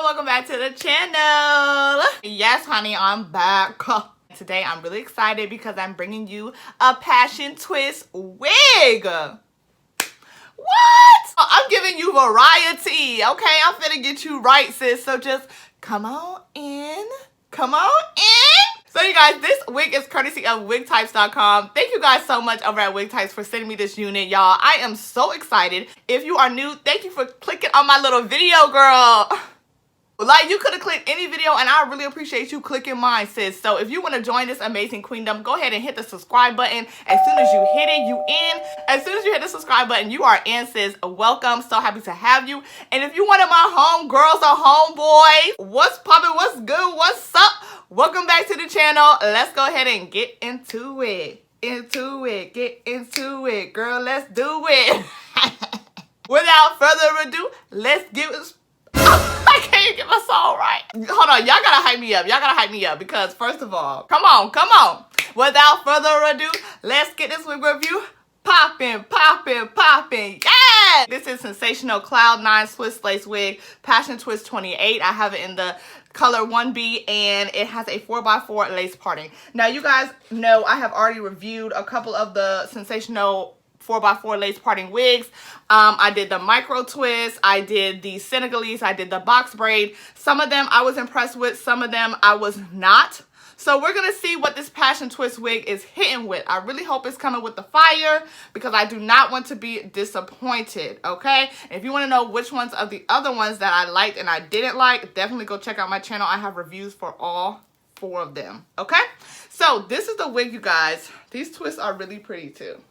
welcome back to the channel. Yes, honey, I'm back. Today I'm really excited because I'm bringing you a passion twist wig. What? I'm giving you variety, okay? I'm finna get you right, sis. So just come on in. Come on in. So you guys, this wig is courtesy of Wigtypes.com. Thank you guys so much over at Wigtypes for sending me this unit, y'all. I am so excited. If you are new, thank you for clicking on my little video, girl. Like, you could have clicked any video, and I really appreciate you clicking mine, sis. So if you want to join this amazing queendom, go ahead and hit the subscribe button. As soon as you hit it, you in. As soon as you hit the subscribe button, you are in, sis. Welcome. So happy to have you. And if you wanted my home girls or homeboys, what's poppin', what's good, what's up? Welcome back to the channel. Let's go ahead and get into it. Get into it. Girl, let's do it. Without further ado, let's give it... I can't get my song right. Hold on, y'all gotta hype me up. Y'all gotta hype me up because first of all, come on. Without further ado, let's get this wig review poppin'. Yeah! This is Sensationell Cloud 9 Swiss Lace Wig, Passion Twist 28. I have it in the color 1B and it has a 4x4 lace parting. Now you guys know I have already reviewed a couple of the Sensationell 4x4 lace parting wigs. I did the micro twist, I did the Senegalese, I did the box braid. Some of them I was impressed with, some of them I was not. So we're gonna see what this passion twist wig is hitting with. I really hope it's coming with the fire because I do not want to be disappointed, okay? And if you want to know which ones of the other ones that I liked and I didn't like, definitely go check out my channel. I have reviews for all 4 of them, okay? So this is the wig, you guys. These twists are really pretty too.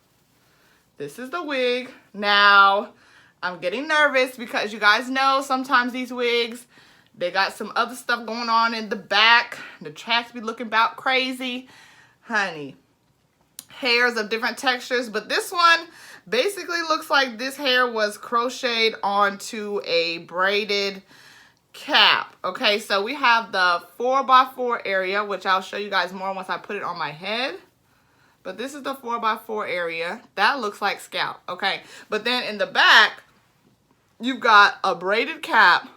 This is the wig. Now, I'm getting nervous because you guys know sometimes these wigs, they got some other stuff going on in the back. The tracks be looking about crazy. Honey, hairs of different textures. But this one basically looks like this hair was crocheted onto a braided cap. Okay, so we have the 4x4 area, which I'll show you guys more once I put it on my head. But this is the 4x4 area. That looks like scalp, okay? But then in the back, you've got a braided cap,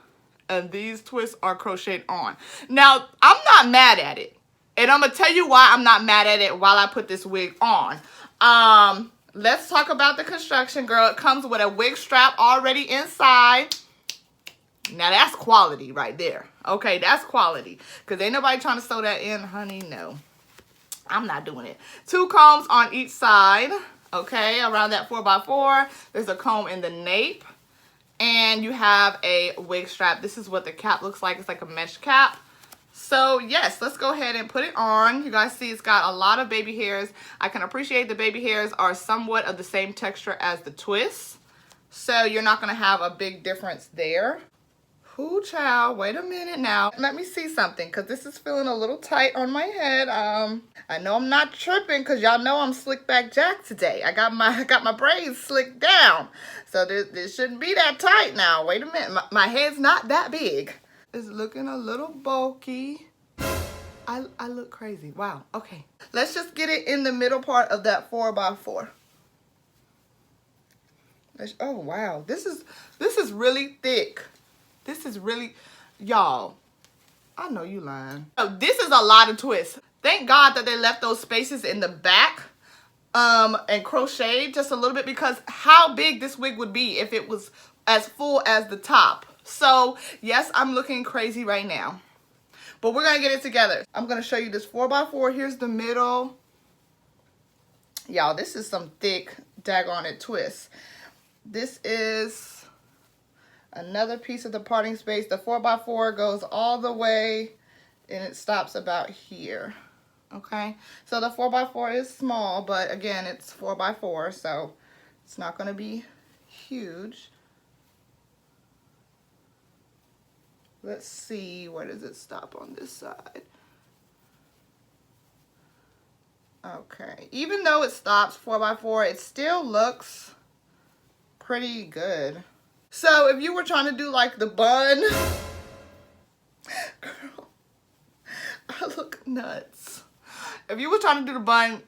and these twists are crocheted on. Now, I'm not mad at it. And I'm going to tell you why I'm not mad at it while I put this wig on. Let's talk about the construction, girl. It comes with a wig strap already inside. Now, that's quality right there. Okay, that's quality. Because ain't nobody trying to sew that in, honey, no. I'm not doing it. 2 combs on each side, okay, around that 4x4. There's a comb in the nape, and you have a wig strap. This is what the cap looks like. It's like a mesh cap. So, yes, let's go ahead and put it on. You guys see it's got a lot of baby hairs. I can appreciate the baby hairs are somewhat of the same texture as the twists, so you're not going to have a big difference there. Ooh, child, wait a minute now. Let me see something, because this is feeling a little tight on my head. I know I'm not tripping, because y'all know I'm slick back Jack today. I got my braids slicked down. So this shouldn't be that tight now. Wait a minute. My head's not that big. It's looking a little bulky. I look crazy. Wow. Okay. Let's just get it in the middle part of that 4x4. Oh, wow. This is really thick. This is really, y'all, I know you lying. So this is a lot of twists. Thank God that they left those spaces in the back and crocheted just a little bit, because how big this wig would be if it was as full as the top. So yes, I'm looking crazy right now, but we're gonna get it together. I'm gonna show you this 4x4. Here's the middle. Y'all, this is some thick, daggone it twist. This is another piece of the parting space. The 4x4 goes all the way and it stops about here. Okay, so the 4x4 is small, but again, it's 4x4, so it's not going to be huge. Let's see, where does it stop on this side? Okay, even though it stops 4x4, it still looks pretty good. So if you were trying to do like the bun, girl, I look nuts. If you were trying to do the bun,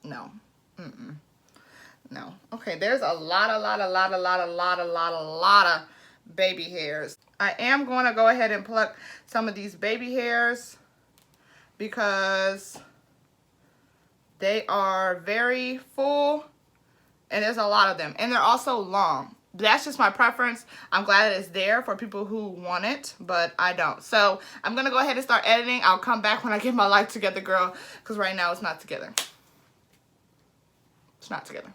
no, no. Okay, there's a lot of baby hairs. I am going to go ahead and pluck some of these baby hairs because they are very full and there's a lot of them. And they're also long. That's just my preference. I'm glad that it's there for people who want it, but I don't. So I'm going to go ahead and start editing. I'll come back when I get my life together, girl, because right now it's not together. It's not together.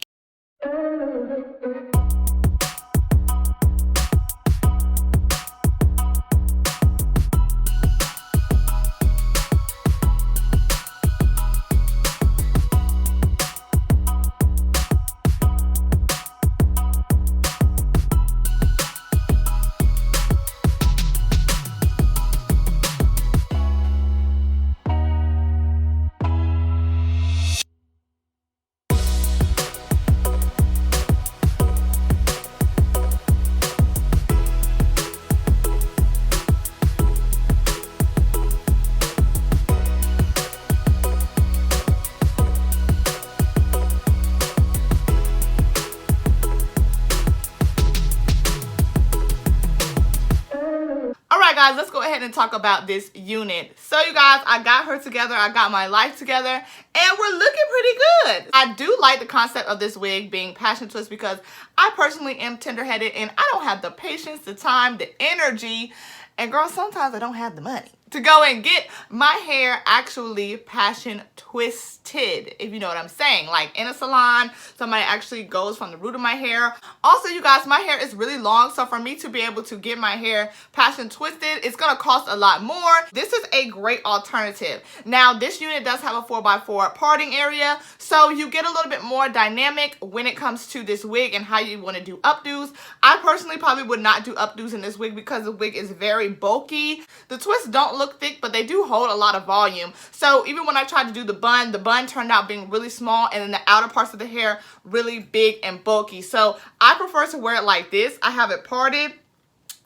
Guys, let's go ahead and talk about this unit. So you guys, I got her together, I got my life together, and we're looking pretty good. I do like the concept of this wig being passion twist because I personally am tender-headed and I don't have the patience, the time, the energy, and girl, sometimes I don't have the money to go and get my hair actually passion twisted, if you know what I'm saying. Like in a salon, somebody actually goes from the root of my hair. Also, you guys, my hair is really long, so for me to be able to get my hair passion twisted, it's gonna cost a lot more. This is a great alternative. Now, this unit does have a 4x4 parting area, so you get a little bit more dynamic when it comes to this wig and how you wanna do updos. I personally probably would not do updos in this wig because the wig is very bulky. The twists don't look thick, but they do hold a lot of volume. So even when I tried to do the bun turned out being really small, and then the outer parts of the hair really big and bulky. So I prefer to wear it like this. I have it parted.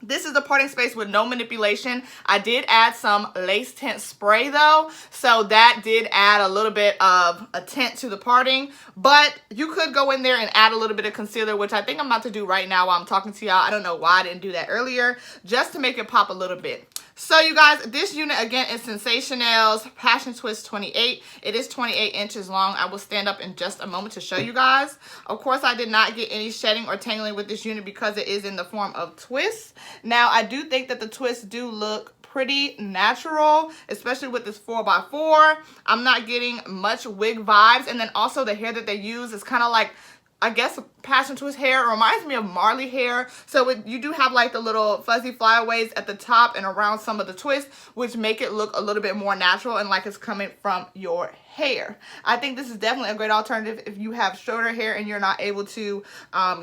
This is the parting space with no manipulation. I did add some lace tint spray though, so that did add a little bit of a tint to the parting, but you could go in there and add a little bit of concealer, which I think I'm about to do right now while I'm talking to y'all. I don't know why I didn't do that earlier, just to make it pop a little bit. So you guys, this unit again is Sensationel's Passion Twist 28. It is 28 inches long. I will stand up in just a moment to show you guys. Of course, I did not get any shedding or tangling with this unit because it is in the form of twists. Now, I do think that the twists do look pretty natural, especially with this 4x4. I'm not getting much wig vibes, and then also the hair that they use is kind of like, I guess, passion twist hair. It reminds me of Marley hair. So you do have like the little fuzzy flyaways at the top and around some of the twists, which make it look a little bit more natural and like it's coming from your hair. I think this is definitely a great alternative if you have shorter hair and you're not able to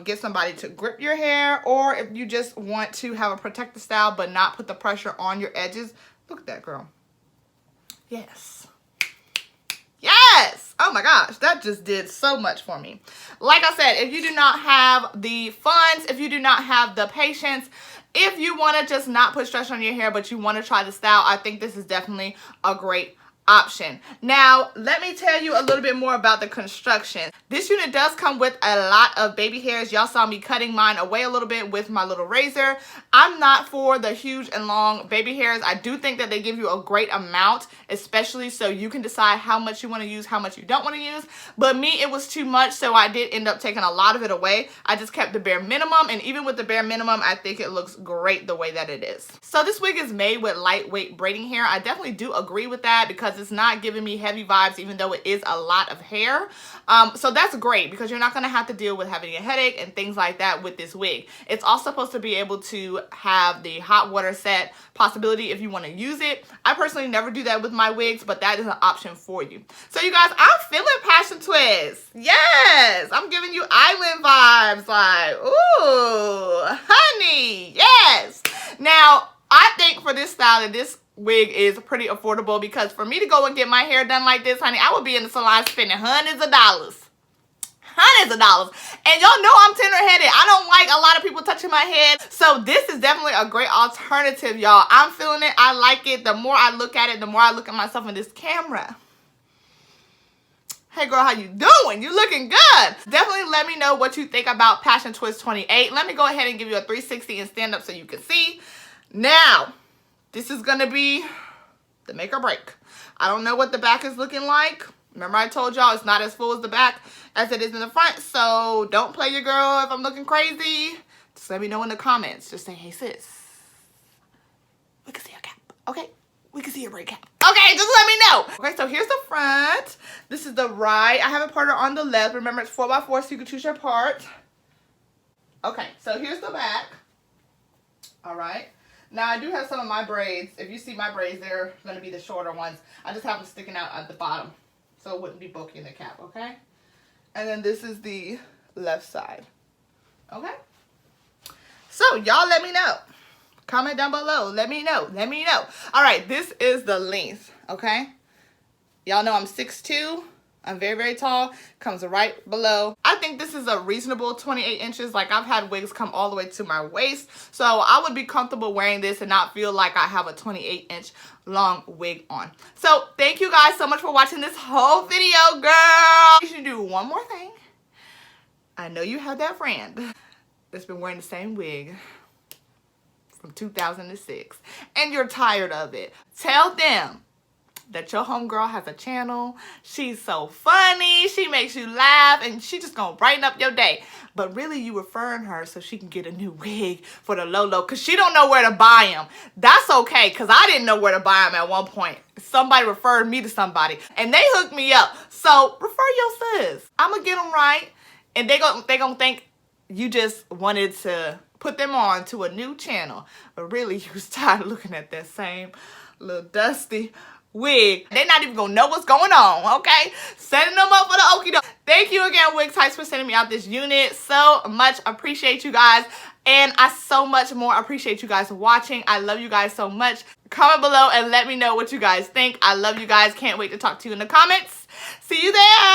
get somebody to grip your hair, or if you just want to have a protective style but not put the pressure on your edges. Look at that, girl. Yes. Yes! Oh my gosh, that just did so much for me. Like I said, if you do not have the funds, if you do not have the patience, if you want to just not put stress on your hair but you want to try the style, I think this is definitely a great option. Now, let me tell you a little bit more about the construction. This unit does come with a lot of baby hairs. Y'all saw me cutting mine away a little bit with my little razor. I'm not for the huge and long baby hairs. I do think that they give you a great amount, especially so you can decide how much you want to use, how much you don't want to use. But me, it was too much, so I did end up taking a lot of it away. I just kept the bare minimum, and even with the bare minimum, I think it looks great the way that it is. So this wig is made with lightweight braiding hair. I definitely do agree with that because it's not giving me heavy vibes, even though it is a lot of hair. So that's great because you're not going to have to deal with having a headache and things like that with this wig. It's also supposed to be able to have the hot water set possibility if you want to use it. I personally never do that with my wigs, but that is an option for you. So you guys, I'm feeling passion twist. Yes, I'm giving you island vibes, like, ooh, honey, yes. Now, I think for this style that this wig is pretty affordable, because for me to go and get my hair done like this, honey, I would be in the salon spending hundreds of dollars. Hundreds of dollars. And y'all know I'm tender-headed. I don't like a lot of people touching my head. So this is definitely a great alternative, y'all. I'm feeling it. I like it. The more I look at it, the more I look at myself in this camera. Hey girl, how you doing? You looking good. Definitely let me know what you think about Passion Twist 28. Let me go ahead and give you a 360 and stand up so you can see. Now, this is gonna be the make or break. I don't know what the back is looking like. Remember I told y'all it's not as full as the back as it is in the front, so don't play your girl if I'm looking crazy. Just let me know in the comments. Just say, hey sis, we can see your cap, okay? We can see your braid cap. Okay, just let me know. Okay, so here's the front. This is the right. I have a partner on the left. Remember, it's 4x4, so you can choose your part. Okay, so here's the back. All right. Now, I do have some of my braids. If you see my braids, they're going to be the shorter ones. I just have them sticking out at the bottom, so it wouldn't be bulky in the cap, okay? And then this is the left side. Okay? So, y'all let me know. Comment down below. Let me know. Let me know. All right, this is the length, okay? Y'all know I'm 6'2". I'm very, very tall. Comes right below. I think this is a reasonable 28 inches. Like, I've had wigs come all the way to my waist. So, I would be comfortable wearing this and not feel like I have a 28-inch long wig on. So, thank you guys so much for watching this whole video, girl. You should do one more thing. I know you have that friend that's been wearing the same wig from 2006 and you're tired of it. Tell them that your homegirl has a channel. She's so funny, she makes you laugh, and she just gonna brighten up your day. But really, you referring her so she can get a new wig for the low low, because she don't know where to buy them. That's okay, because I didn't know where to buy them at one point. Somebody referred me to somebody and they hooked me up. So refer your sis. I'm gonna get them right, and they gonna think you just wanted to put them on to a new channel, but really you was tired of looking at that same little dusty wig. They're not even gonna know what's going on, okay? Setting them up for the okie doke. Thank you again, Wigtypes, for sending me out this unit. So much appreciate you guys, and I so much more appreciate you guys watching. I love you guys so much. Comment below and let me know what you guys think. I love you guys. Can't wait to talk to you in the comments. See you there.